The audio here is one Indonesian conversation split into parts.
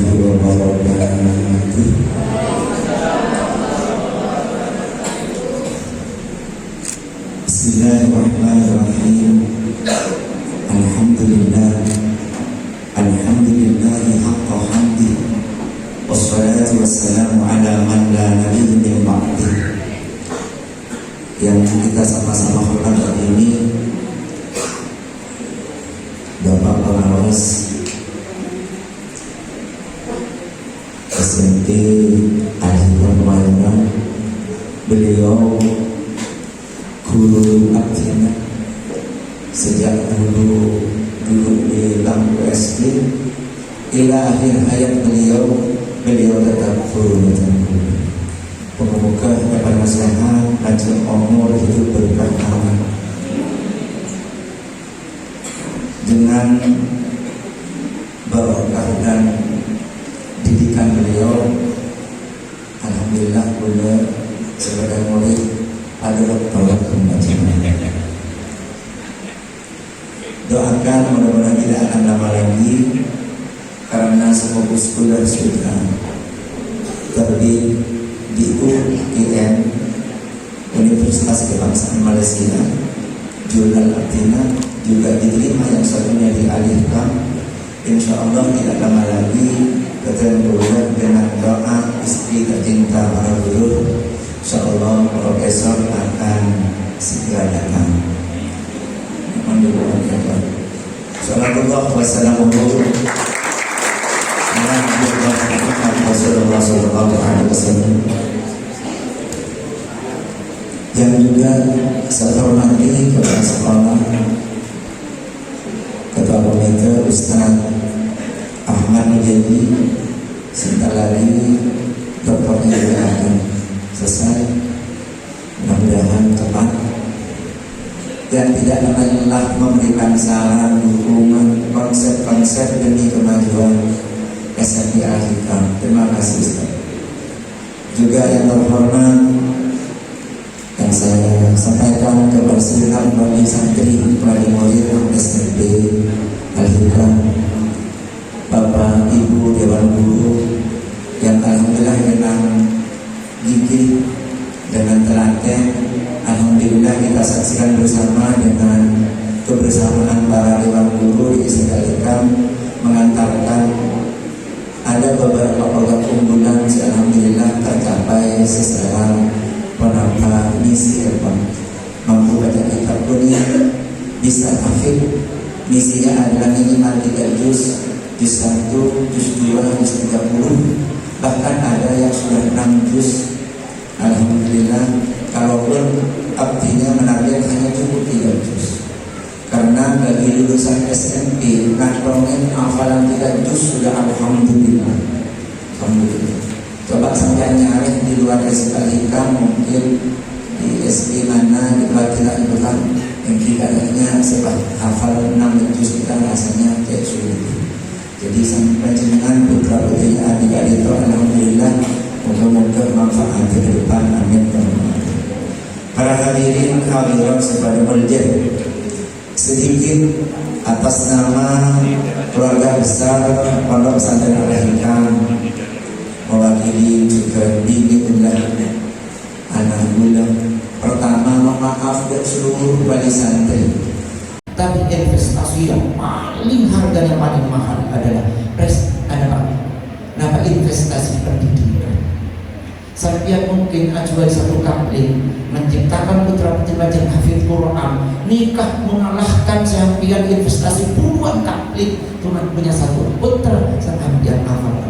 warahmatullahi wabarakatuh. Bismillahirrahmanirrahim. Alhamdulillah, alhamdulillahi haqqa hamdi, wassalatu wassalamu ala man la nabiyya min ba'di. Yang kita sama-sama hormati hari ini Bapak Pengawas SMP Al-Hikmah Kemayoran, beliau guru aktif sejak dulu di bangku SD hingga akhir hayat beliau tetap guru. Semoga dapat nasihat, panjang umur, hidup berkah dengan barokah dan didikan beliau. Alhamdulillah beliau sebagai murid adalah tolak pembacaan. Doakan mudah-mudahan tidak akan lama lagi, karena semoga sudah terbit di UIN Universitas Kebangsaan Malaysia, jurnal Athena juga diterima yang satunya dialihkan. Insya Allah tidak lama lagi ketemu dengan doa istri tercinta para guru, insya Allah profesor akan segera datang. Sallallahu wassalamu Rasulullah sallallahu alaihi wasallam. Yang juga saya hormati kepada sekolah, Ketua Komite Ustaz Ahmad Mujadi, sebentar lagi doktornya juga akan selesai, mudah-mudahan cepat, dan tidak lelah memberikan saran, dukungan, konsep-konsep demi kemajuan SMP Al-Hikmah. Terima kasih Ustaz. Juga yang terhormat, yang saya sampaikan kepada segenap wali santri, wali murid SMP Al-Hikmah, Bapak Ibu Dewan Guru yang alhamdulillah dengan gigih, dengan telaten, alhamdulillah kita saksikan bersama dengan kebersamaan para Dewan Guru di SMP Al-Hikmah mengantarkan ada beberapa program unggulan alhamdulillah tercapai secara penambah misi mampu baca kitab kuning, bisa hafid. Misinya adalah minimal 3 juz 1, juz 2, juz 30, bahkan ada yang sudah 6 juz. Alhamdulillah, kalaupun artinya menarget hanya cukup 3 juz, karena bagi lulusan SMP ngantongin hafalan 3 juz sudah alhamdulillah. Alhamdulillah. Coba sampai nyari di luar SMP Al-Hikmah, mungkin di SD mana di Batila itu kan yang kayaknya sebab hafal 6 juz kita rasanya kayak sulit. Jadi sampai jenengan putra putri adik-adik itu alhamdulillah, moga-moga manfaat ke depan, amin. Para hadirin hadirat sepada berjaya, sedikit atas nama keluarga besar Pondok Pesantren Al-Hikmah, mewakili juga bimbingan anak muda. Pertama, maaf dari seluruh wali santri, tapi investasi yang paling harganya paling mahal adalah investasi pendidikan. Saya mungkin ajuan satu kapling menciptakan putra putri bajang hafid Quran, nikah mengalahkan sampian investasi puluhan kapling cuma punya satu putra sampian hafal.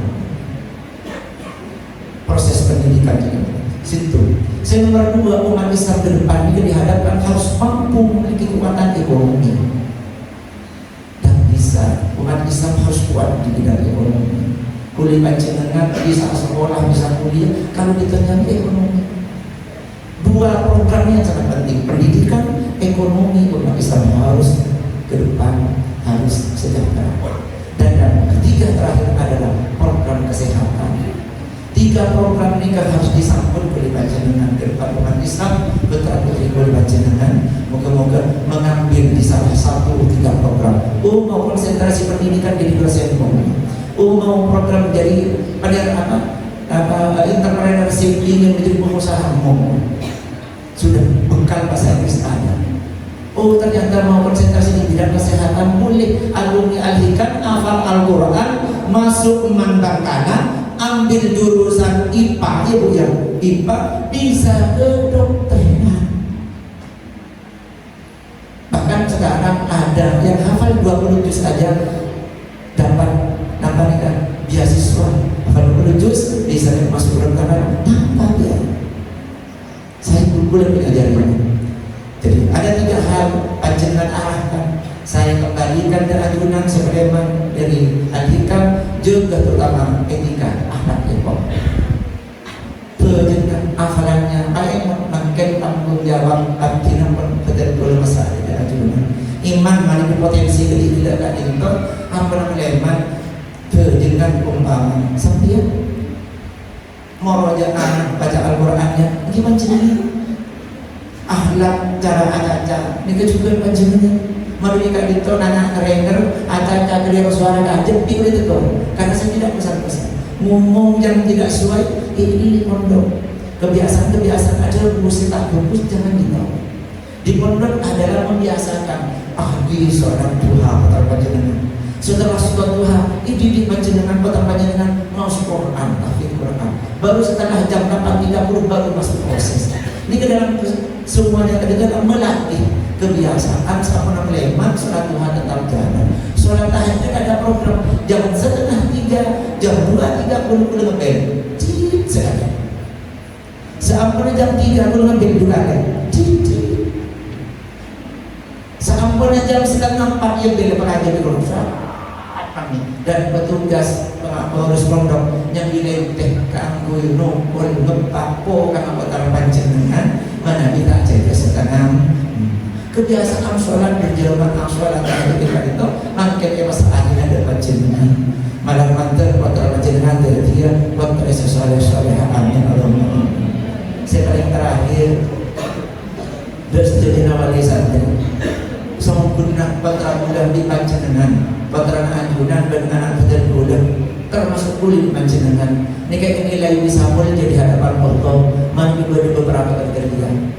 Proses pendidikan juga situ. Saya nomor 2, umat Islam ke depan juga dihadapkan harus mampu memiliki kekuatan ekonomi, dan bisa umat Islam harus kuat di bidang ekonomi. Kuliah panjenengan bisa sekolah, bisa kuliah kalau diternyata ekonomi. 2 program yang sangat penting, pendidikan, ekonomi. Umat Islam harus ke depan, harus sejahtera. Dan yang ketiga terakhir adalah program kesehatan. 3 program ini harus disambut oleh panjenengan ke depan umat Islam, putra putri oleh panjenengan. Moga-moga mengambil di salah satu 3 program. Mau konsentrasi pendidikan jadi dosen ekonomi. mau program jadi pada entrepreneurship, ingin menjadi pengusaha, mau sudah bekal bahasa Inggris ada. Ternyata mau konsentrasi di bidang kesehatan, boleh. Alumni Al-Hikam hafal Al-Quran, masuk Mandangkana, ambil jurusan IPA, ya Bu ya, IPA bisa kedokteran. Bahkan sekarang ada yang hafal 20 juz aja dapat beasiswa. Hafal 20 juz bisa masuk kedokteran tanpa biaya. Saya boleh mengajari. Jadi ada 3 hal panjenengan arahkan. Saya kembalikan ke ajunan sebagaimana dari Al-Hikam, juga terutama etika akhlak Islam. Panjenengan hafalannya ayat makin tanggung jawab artinya betul masalah di ajunan. Iman mari potensi dari tidak ada itu apa namanya panjenengan umpama sampai mau anak baca Al-Qur'annya gimana caranya? Akhlak cara acaca ini juga panjenengan malu jika itu anak renger acaca dia suara kajet pikir itu karena saya tidak pesan-pesan ngomong yang tidak sesuai ini di pondok kebiasaan aja mesti tak fokus jangan gitu di pondok adalah membiasakan di seorang duha kata panjenengan setelah sholat duha ini di panjenengan kata panjenengan mau Quran tahfidz Quran baru setelah jam 8.30 baru masuk proses ini ke dalam semuanya ke dalam melatih kebiasaan sama leman sholat duha tetap jalan. Sholat tahajud ada program jam 2:30, jam 2:30 lebih cip sekali. Seampunnya jam 3 lebih juga kan cip. Seampunnya jam 3:30 yang beli pengajian di rumah dan petugas pengurus pondok yang dilempeh kanggo nongol ngepapo kang apa panjenengan mana kita jaga setengah kebiasaan sholat berjamaah sholat tahajud itu makin masalahnya ada panjenengan malam mantel waktu panjenengan dari dia waktu soleh amin Allahumma. Saya paling terakhir dos jadi nawali santri sempurna patra mudah di panjenengan patra anjunan dan anak dan bulan termasuk kulit panjenengan ini kayak nilai disambul jadi hadapan Allah mandi beberapa kerjaan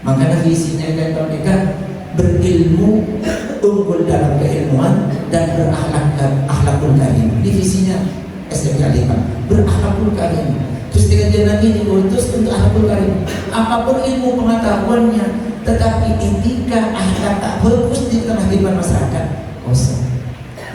makanya visinya kayak mereka berilmu unggul dalam keilmuan dan berakhlakul karim ini visinya SMK 5 berakhlakul karim terus dengan jalan ini diutus untuk akhlakul karim apapun ilmu pengetahuannya tetapi etika akhlak tak bagus di tengah kehidupan masyarakat kosong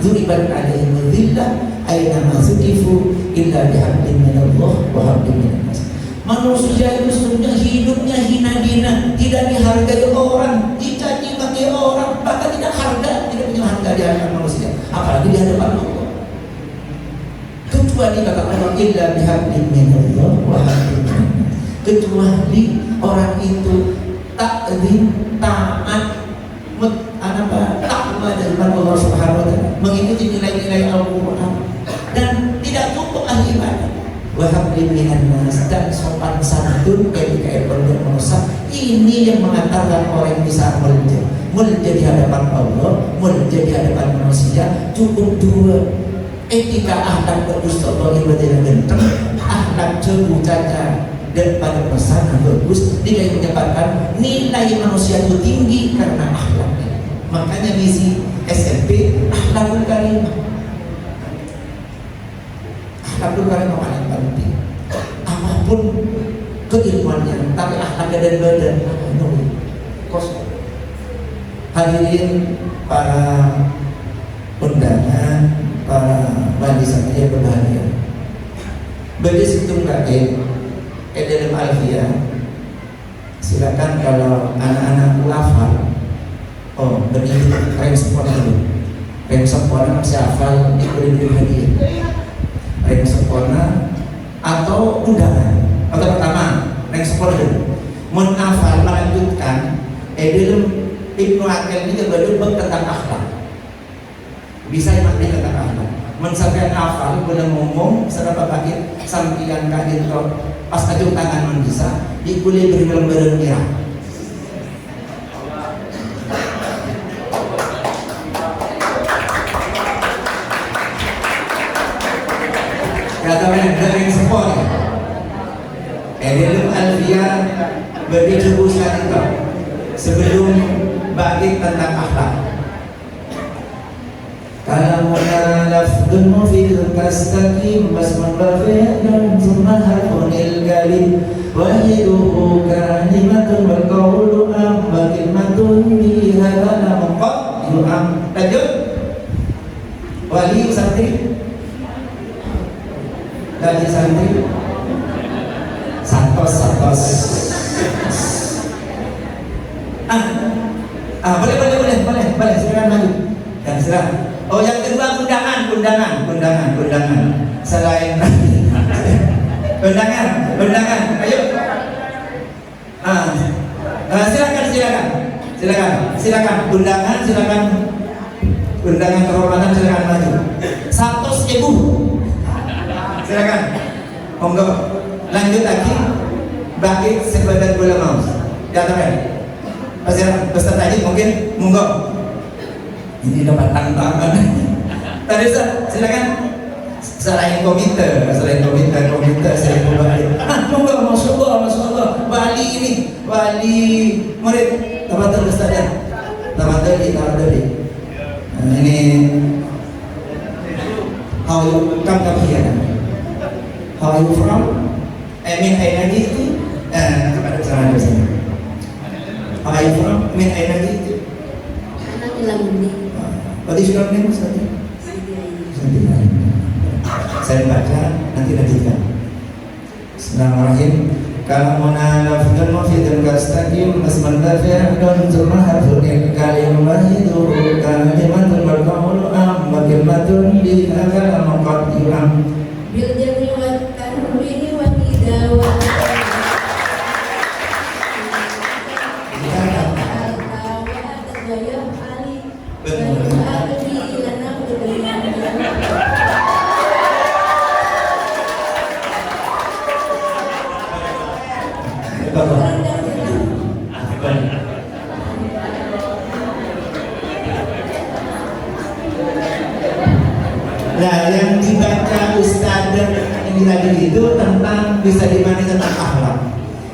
Zuriban alaihim dhillah aina ma zukifu illa bihamdin minallah wa hamdin minannas. Manusia itu sebenarnya hidupnya hina-hina, tidak dihargai orang, dicaci maki orang, bahkan tidak punya harga di hadapan manusia, apalagi di hadapan Allah. Kecuali kata Allah illa bihamdin minallah wa hamdin minannas. Kecuali orang itu takzim, taat, takwa dari Allah Subhanahu wa taala, mengikuti nilai-nilai Al-Qur'an dan tidak cukup ahli ibadah. Wa habli minan nas dan sopan santun etika bermanusia. Ini yang mengantarkan orang yang bisa mulja di hadapan Allah, mulja di hadapan manusia. Cukup 2 etika akhlak berdusta ibadah genteng, akhlak cebu caca dan pada pesan bagus tidak menyebabkan nilai manusia itu tinggi karena akhlak. Makanya misi SMP akhlakul karim. Akhlakul karim paling penting. Apapun keilmuannya, tapi akhlaknya dan badan kosong. Hadirin para undangan, para wali santri yang berbahagia. Bagi situng kakek dalam Alfiyah, silakan kalau anak-anak hafal. Berdiri rem sempurna dulu. Rem sempurna masih hafal diberi hadiah. Rem sempurna atau undangan. Atau pertama rem sempurna dulu. Menghafal melanjutkan. Dalam Ibnu Aqil ini juga tentang akhlak. Bisa maknanya tentang akhlak. Mensampaikan hafal boleh ngomong serba baik sampian kaget pas ajung tangan bisa dikulit beri lembaran merah. ada yang sepoi. Dalam Alfiah berdiskusi itu sebelum bagi tentang akhlak. Kalamuna lafdun mufid kastaqim basman bafi'lan thumma harfunil galim wahiduhu kalimatun wal qawlu am wa kalimatun biha lam qad yu'am. Lanjut. Wali santri santos. Boleh silakan maju. Dan silakan. Oh, yang kedua undangan. Selain undangan. Ayo. Silakan. Undangan kehormatan silakan maju. Santos ibu. Silakan. Monggo. Lanjut lagi. Bagi sebadan bola mouse. Datang. Peserta tadi mungkin monggo. Ini dapat tantangan. Tadi silakan. Selain komite saya kembali. Monggo, masya Allah. Wali murid. Tabatul Ustaz ya. Tabatul. Ini how you come here? How you from? Min aina jitu? Kepada cara dosen. How you from? Min aina jitu? Anak Ilamuddin. What is your name, Ustaz? Saya baca, nanti lanjutkan. Bismillahirrahmanirrahim. Kalamuna lafdun mufidun kastaqim basman bafi'lan thumma harfunil kalim wahidu kalimatun wal qawlu am wa kalimatun biha lam qad yu'am. Bil jari wa tanwini wa hidawa. Nah, yang dibaca Ustaz ini tadi itu tentang bisa dimana tentang akhlak.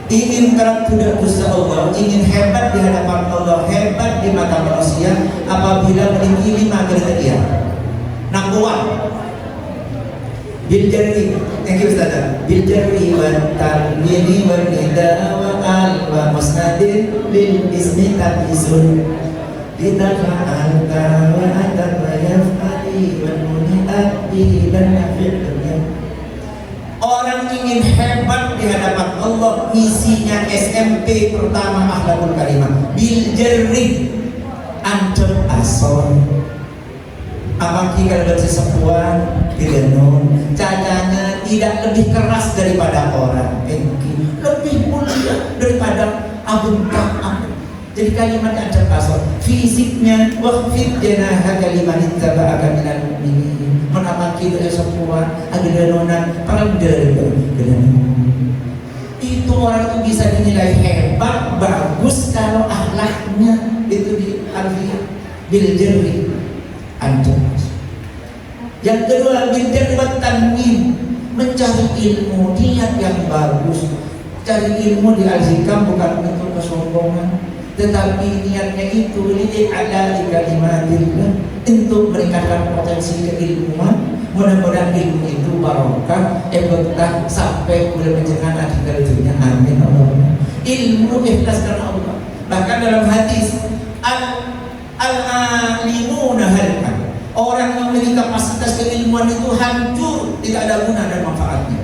Ingin kerap tidak dusta Allah, ingin hebat di hadapan Allah, hebat di mata manusia apabila memiliki 5 kriteria. Number 1, bil jarri. Thank you Ustaz. Bil jarri wa tanwini wa nida wa al wa musnadin lil ismi tabisun. Kita fa'alta wa atat wa yaf'ali wa nuni'ati dan nafidnya. Orang ingin hebat di hadapan Allah, misinya SMP pertama akhlakul karimah. Bil jarri ancam asor. Apakah kalau sesepuan didenung, cacanya tidak lebih keras daripada orang, lebih mulia daripada abun. Jadi kalimat ancam asor. Fisiknya waqfid janaha kalimat ittaba'aka minal mu'minin. Menamaki dari sesepuan agak para itu orang itu bisa dinilai hebat, bagus kalau akhlaknya itu di Alfiah bil jarri ancam. Yang kedua bil jarri wa tanwin, mencari ilmu, niat yang bagus. Cari ilmu di Al-Hikam bukan untuk kesombongan, tetapi niatnya itu li'ala kalimatillah, untuk meningkatkan potensi keilmuan. Mudah-mudahan ilmu itu barokah, berkah sampai boleh menjenengan akhirat dunia. Amin Allahumma. Ilmu ikhlas karena Allah. Bahkan dalam hadis al-alimuna halkan, orang yang memiliki kapasitas keilmuan itu hancur, tidak ada guna dan manfaatnya.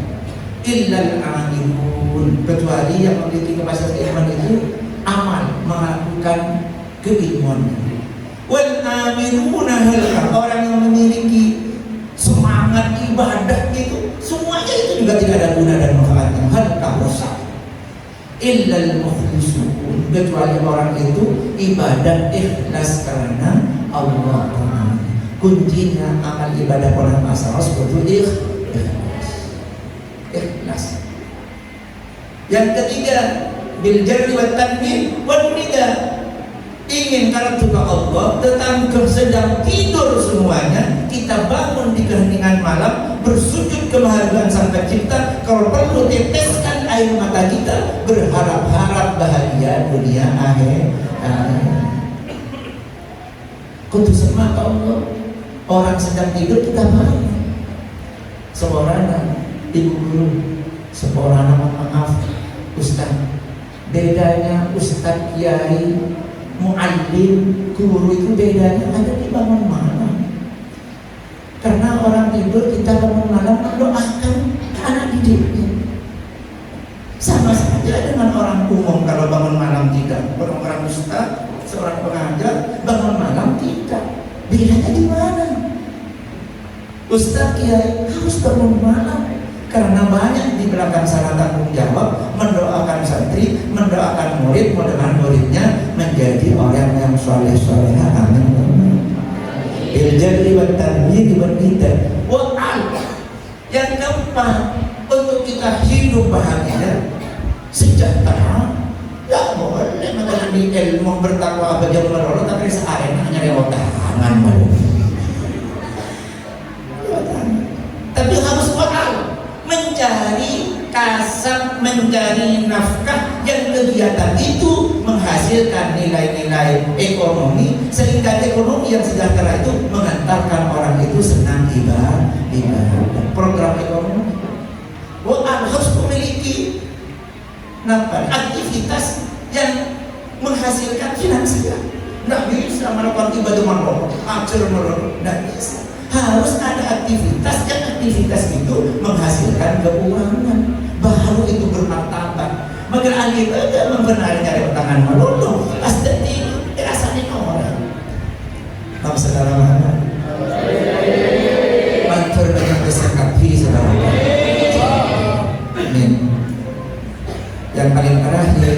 Illal alimun, kecuali yang memiliki kapasitas keilmuan itu amal, melakukan keilmuan. Wal aminuna halkan, orang yang memiliki semangat ibadah itu, semuanya itu juga tidak ada guna dan manfaatnya. Halka rusak. Illal mukhlisun, kecuali orang itu ibadah ikhlas karena Allah Ta'ala. Kuncinya amal ibadah orang masalah seperti ikhlas. Yang ketiga bil jarri wa tanwin wa nida, ingin karena juga Allah, tetangga sedang tidur semuanya, kita bangun di keheningan malam bersujud kemaharuan air mata kita berharap-harap bahagia dunia akhir. Kudu semak Allah. Orang sedang tidur kita bangun. Seorang ibu guru, seorang maaf, ustaz. Bedanya ustaz, kiai, muallim, guru itu bedanya ada di bangun malam. Karena orang tidur kita bangun malam mendoakan anak didiknya. Sama saja dengan orang umum kalau bangun malam tidak. Orang ustaz, seorang pengajar bangun malam tidak. Bedanya di mana? Ustaz, kiai harus bangun malam karena banyak di belakang sana tanggung jawab mendoakan santri, mendoakan murid, mudah-mudahan muridnya menjadi orang yang soleh-soleha. Amin. Iljadri wa tanbih wa nidam wa al. Yang keempat, untuk kita hidup bahagia, sejahtera, ya boleh mengenai ilmu bertakwa apa jauh merolot, tapi searena hanya lewat tangan malu. Tapi harus wakal mencari kasab, mencari nafkah yang kegiatan itu menghasilkan nilai-nilai ekonomi, sehingga ekonomi yang sejahtera itu mengantarkan orang itu senang ibadah. Program ekonomi wakal harus memiliki aktivitas yang menghasilkan finansial. Tidak bisa melakukan ibadah merokok, ajar merokok, tidak bisa. Harus ada aktivitas, yang aktivitas itu menghasilkan keuangan, baru itu bermartabat. Maka ahli ibadah membenarnya dari tangan melulu, pasti dirasain orang. Bang saudara mana? Matur dengan besar kapi saudara. Amin. Yang paling terakhir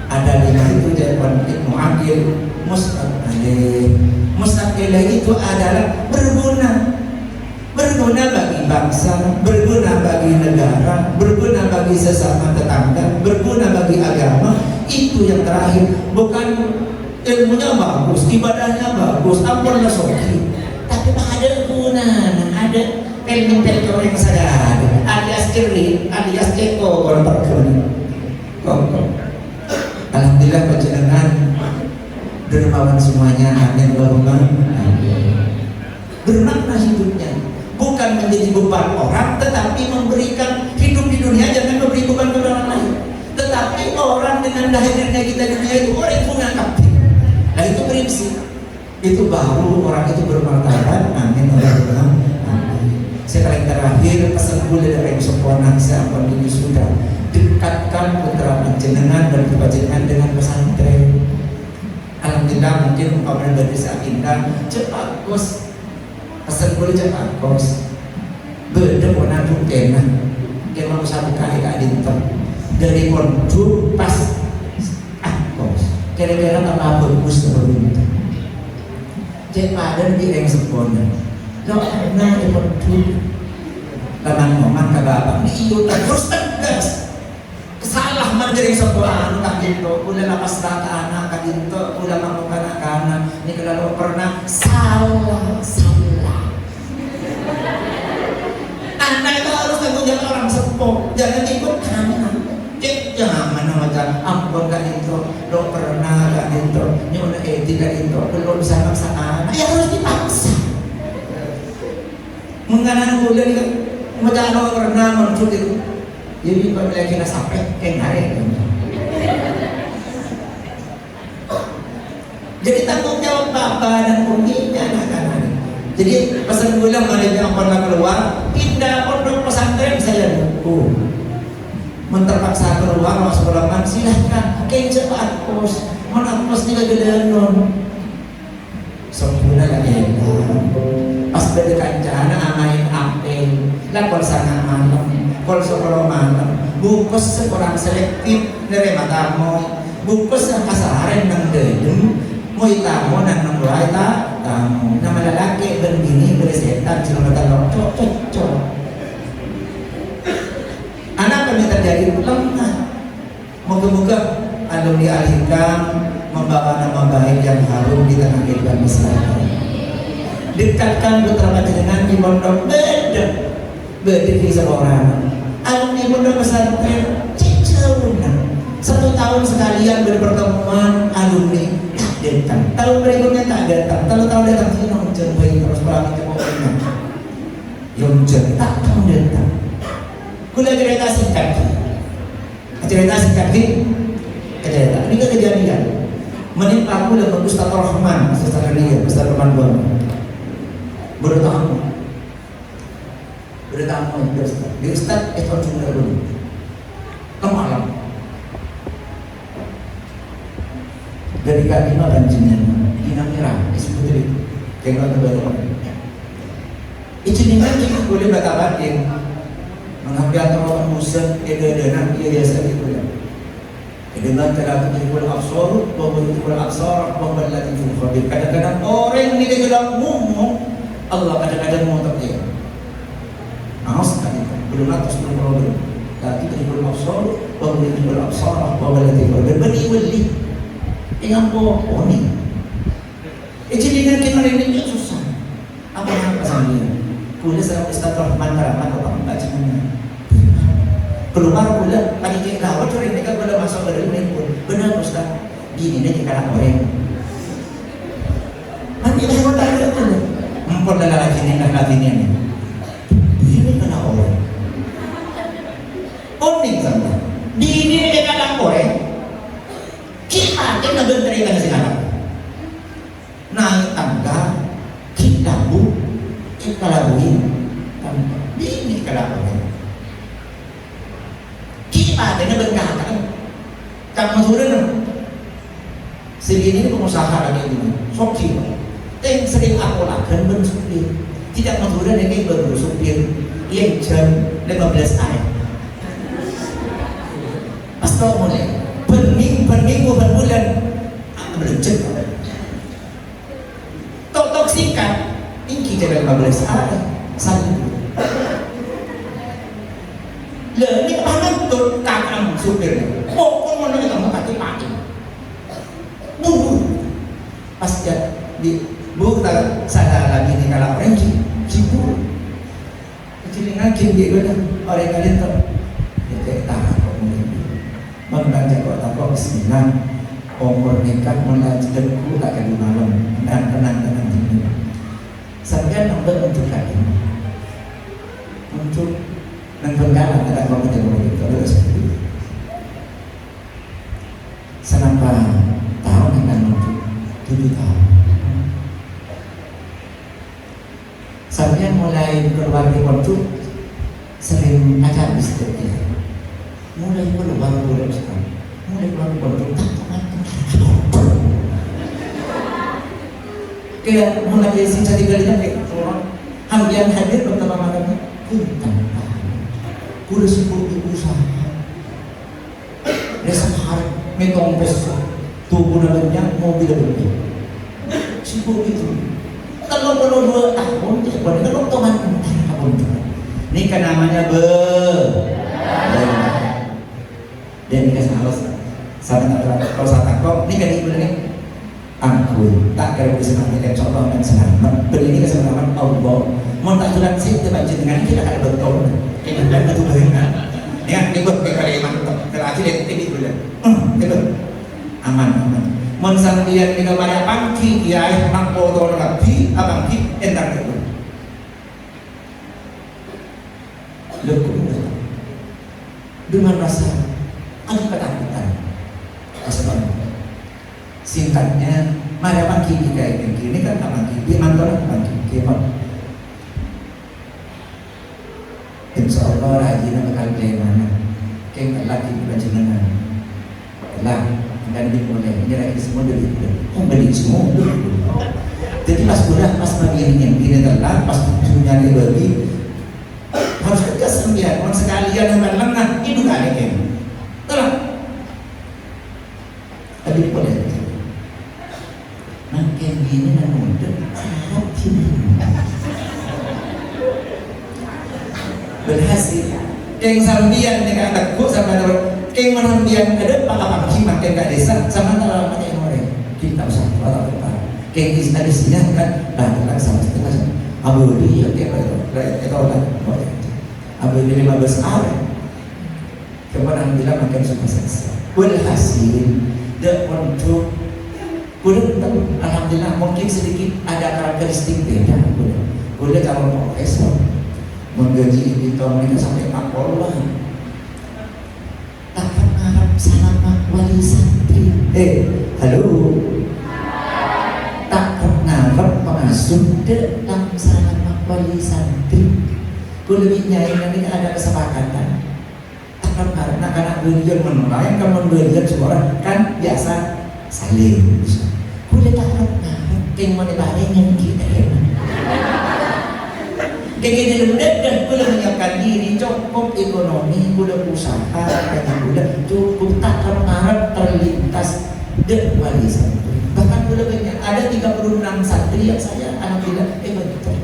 ada 5 itu jawaban Ibnu Aqil. Mustaqil itu adalah berguna bagi bangsa, berguna bagi negara, berguna bagi sesama tetangga, berguna bagi agama. Itu yang terakhir. Bukan ilmunya bagus, ibadahnya bagus, ampunlah soki, tapi ada guna, ada ilmu yang sadar, alias cerit, alias ceko kalau terkena. Alhamdulillah panjenengan dermawan semuanya. Amin Allahumma amin. Bermakna hidupnya bukan menjadi beban orang, tetapi memberikan hidup di dunia. Jangan memberi beban kepada orang lain, tetapi orang dengan hadirnya kita di dunia itu orang itu ngangkat. Nah itu prinsip. Itu baru orang itu bermartabat. Amin Allahumma amin. Sekarang terakhir pesan kuliah dari yang sempurna siapa ini sudah dekatkan putra panjenengan dan panjenengan dengan pesantren. Alhamdulillah mungkin umpamanya dari saat indah cepat kos pesan boleh cepat kos beda warna tuh kena mau satu kali kak dinter dari kondu pas kos kira-kira tak bagus terus cepat dan di yang sempurna lo nah di kondu teman ngomong ke bapak ini iyo terus tegas salah menjadi sebuah anak gitu, udah lapas data anak gitu, udah mau anak-anak, ini kalau pernah salah. Anak itu harus tanggung jawab orang sepuh, jangan ikut anak. Jangan macam ampun kan itu, lo pernah kan itu, nyuruh tidak itu, belum bisa maksa anak, ya harus dipaksa. Mengenai udah nih, macam lo pernah muncul itu. Jadi pemilihan kita sampai ngaret. Jadi tanggung jawab bapak dan uminya anak-anak. Jadi pesan ulang kalau yang pernah keluar pindah pondok pesantren saya dukung. Menterpaksa keluar masuk ruangan silahkan cepat kos mana kos tidak gedean non. Sempurna lagi. Pas berdekat amain apel lapor sana malam. Kalau sekolah malam, bungkus seorang selektif dari matamu, bungkus yang kasaran nang dedeng, mau tamu nang nungguai tamu, nama lelaki begini bersetan cuma kata cocok. Anak kami terjadi lemah, moga-moga alumni Al-Hikam membawa nama baik yang harum di tengah kehidupan masyarakat. Dekatkan putra panjenengan di pondok beda di seorang. Alumni pondok pesantren 1 tahun sekalian berpertemuan alumni datang. Tahun berikutnya tak datang. Tahun datang sih nong baik terus pulang ke pokoknya. Yang tak tahun datang. Kula cerita singkat. Cerita. Ini kejadian. Menimpa aku dengan Ustaz Rahman, Ustaz Rahman Bono. Bertamu di Ustaz itu cuma dulu. Kemalam. Dari kadima banjinan, ina merah, disebut itu. Kayak baru. Itu nih kan kita boleh batabatin. Mengambil atau musik, edan ia biasa itu ya. Dengan terlalu terikul absor, terikul absor, berlatih fukhabir. Kadang-kadang orang ini dia bilang ngomong, Allah kadang-kadang mau terdiam. Awas kan itu, belum atas belum problem. Tapi terikul absor, terikul absor, berlatih fukhabir. Beriwali, yang bohong ni. Jadi dengan kita ini susah. Apa yang pasal dia? Kuliah saya Ustaz Rahman Rahman apa baca mana? Keluar pula panitia kawat orang mereka boleh masuk ke dalam pun benar Ustaz gini ni kita orang nanti saya tak ada tu empon dalam lagi ni ini kena orang oning sama di ini kita orang kita kena benteri kan sekarang naik tangga kita labuin ini kalau orang kita dengan berkata kamu sudah segini ini pengusaha lagi ini sokil yang sering aku lakukan bersupir tidak menurut dengan bersupir yang jam 15 ayat pas kau mulai pening bulan berjam tok singkat ini jam 15 ayat satu ini kepanan tuh kakak supir pokok mana kita mau kaki mati pas di bukan sadar lagi nih kalau orang cipu cilingan kini dia orang kalian tuh ya kayak tahan kok mungkin membaca kok tak kok bismillah umur nikah melanjutkan ku tak kali malam dan tenang ini sampai nomor untuk kali untuk dan berjalan ada kalau kita boleh kalau seperti itu. Selama tahun dengan untuk 7 tahun. Sampai mulai keluar di waktu sering ajar bisnis dia. Mulai keluar sekarang. Mulai keluar waktu tak kayak mulai dari sini jadi kalian kayak orang hadiah hadir pertama malamnya kuntan. Kuda sibuk di usaha desa hari metong pes tubuh dalamnya mobil dalamnya sibuk itu kalau 2 tahun kalau teman tahun ini kan namanya dan ini kan harus kalau saya takut ini kan ibu ini ampun tak kira bisa mengambilkan contoh dan selamat beri ini keselamatan Allah mau tak tulang sih kita dengan kita ada betul ini dan betul dengan ya ini buat kalimat terakhir yang ini bulan itu aman mau sambil dengan banyak pangki ya mampu orang lagi abang ki entar itu lekuk dengan rasa ada ketakutan asal singkatnya mari pangki kita ini kan pangki di mantor pangki kiamat. Insya Allah rajin bakal mana kayak lagi berjenengan lah dan dimulai ini lagi semua dari beli semua jadi pas begini ini telah pas punya dibagi harus tegas sembilan orang sekalian yang lengah itu gak ada yang telah tapi boleh nah kayak gini dan mudah berhasil yang sambian dengan takut sama yang menambian ada apa kimak yang gak desa sama dalam yang orang kita usah atau apa yang ada sini kan nah sama setengah abu dia kayak itu orang abu dia 15 awal kemudian bilang makin suka selesai Walhasil untuk alhamdulillah mungkin sedikit ada karakteristik beda. Udah calon profesor menggaji di tahun ini sampai 40-an. Tak ngarap sama wali santri. Halo. Tak ngarap pengasuh dalam sama wali santri. Gue lebih nyari nanti ada kesepakatan. Karena anak belajar menolak, kalau belajar sekolah kan biasa saling. Kuda tak pernah, keng mana bareng yang kita ya. Kayak gini dan kuda menyiapkan diri cukup ekonomi, kuda usaha, dan kuda cukup tak pernah terlintas dan wali santri. Bahkan kuda banyak ada 36 santri yang saya anak bilang betul.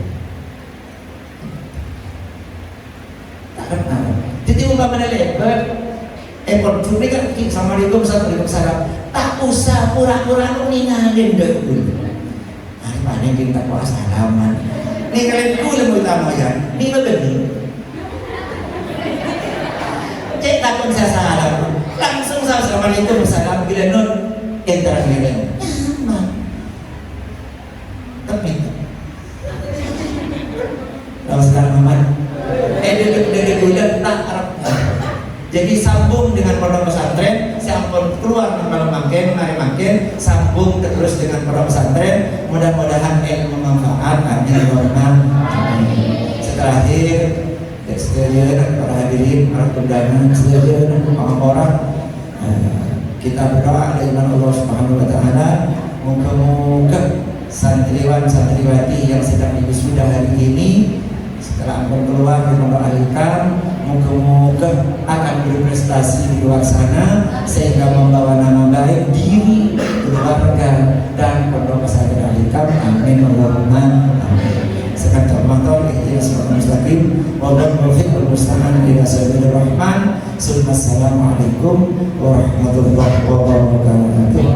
Tak pernah. Jadi umpamanya lebar, konflik kan Assalamualaikum warahmatullahi. Tak usah pura-pura ninggalin dulu. Hari mana kita puasa salaman. Ninggalin dulu utama ya. Ini begini. Cek takut saya salam. Langsung Assalamualaikum salam bila non entar ngirim. Nyaman. Tapi. Namaskar Muhammad. Dari bulan tak Arab. Jadi sambung dengan pondok pesantren, sambung keluar kalau makin, mari makin, sambung terus dengan pondok pesantren. Mudah-mudahan ilmu manfaat. Amin. Setelah sekalian para hadirin, para undangan sekalian, orang-orang, kita berdoa dengan Allah Subhanahu Wa Taala, moga-moga santriwan-santriwati yang sedang wisuda hari ini setelah akan keluar di pondok Al-Hikam, moga-moga akan berprestasi di luar sana sehingga membawa nama baik diri, keluarga dan pondok pesantren Al-Hikam. Amin Allahumma amin. Sekarang termantau ini semoga mustaqim. Wallahual muwaffiq wal musta'an ila sabilir rahman. Assalamualaikum warahmatullahi wabarakatuh.